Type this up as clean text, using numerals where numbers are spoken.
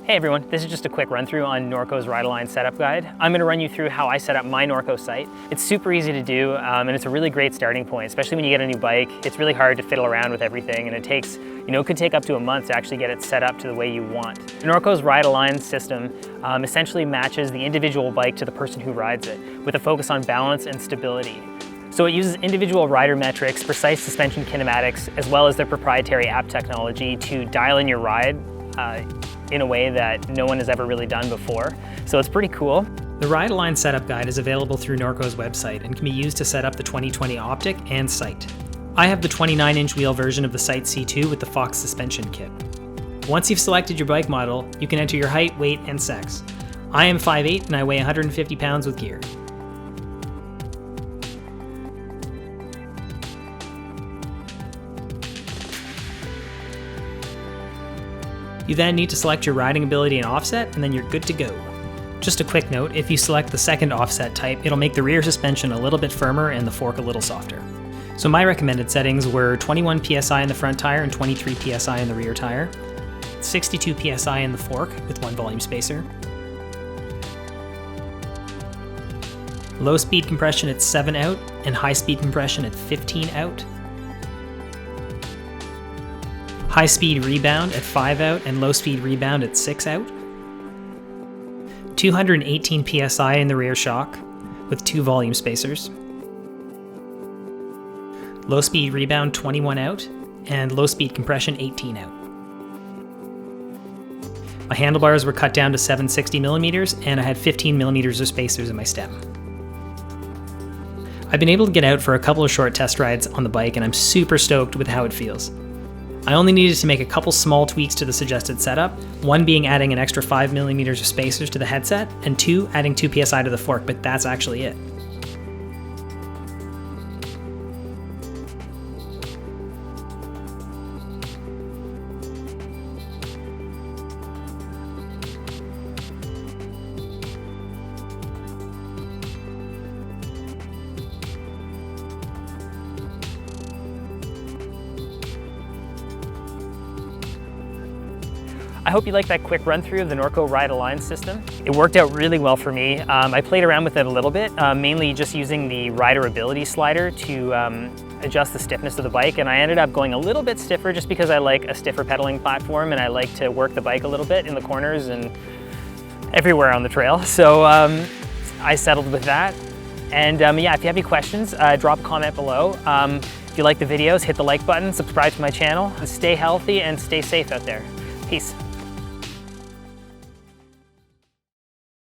Hey everyone, this is just a quick run through on Norco's Ride-A-Line setup guide. I'm going to run you through how I set up my Norco site. It's super easy to do and it's a really great starting point, especially when you get a new bike. It's really hard to fiddle around with everything and it could take up to a month to actually get it set up to the way you want. Norco's Ride-A-Line system essentially matches the individual bike to the person who rides it, with a focus on balance and stability. So it uses individual rider metrics, precise suspension kinematics, as well as their proprietary app technology to dial in your ride in a way that no one has ever really done before. So it's pretty cool. The Ride-A-Line setup guide is available through Norco's website and can be used to set up the 2020 Optic and Sight. I have the 29-inch wheel version of the Sight C2 with the Fox suspension kit. Once you've selected your bike model, you can enter your height, weight, and sex. I am 5'8" and I weigh 150 pounds with gear. You then need to select your riding ability and offset, and then you're good to go. Just a quick note, if you select the second offset type, it'll make the rear suspension a little bit firmer and the fork a little softer. So my recommended settings were 21 PSI in the front tire and 23 PSI in the rear tire, 62 PSI in the fork with 1 volume spacer, low speed compression at 7 out and high speed compression at 15 out, high speed rebound at 5 out and low speed rebound at 6 out, 218 PSI in the rear shock with 2 volume spacers, low speed rebound 21 out and low speed compression 18 out. My handlebars were cut down to 760mm and I had 15mm of spacers in my stem. I've been able to get out for a couple of short test rides on the bike and I'm super stoked with how it feels. I only needed to make a couple small tweaks to the suggested setup, one being adding an extra 5mm of spacers to the headset, and 2 adding 2 PSI to the fork, but that's actually it. I hope you liked that quick run through of the Norco Ride-A-Line system. It worked out really well for me. I played around with it a little bit, mainly just using the rider ability slider to adjust the stiffness of the bike, and I ended up going a little bit stiffer just because I like a stiffer pedaling platform and I like to work the bike a little bit in the corners and everywhere on the trail. So I settled with that. And yeah, if you have any questions, drop a comment below. If you like the videos, hit the like button, subscribe to my channel, and stay healthy and stay safe out there. Peace.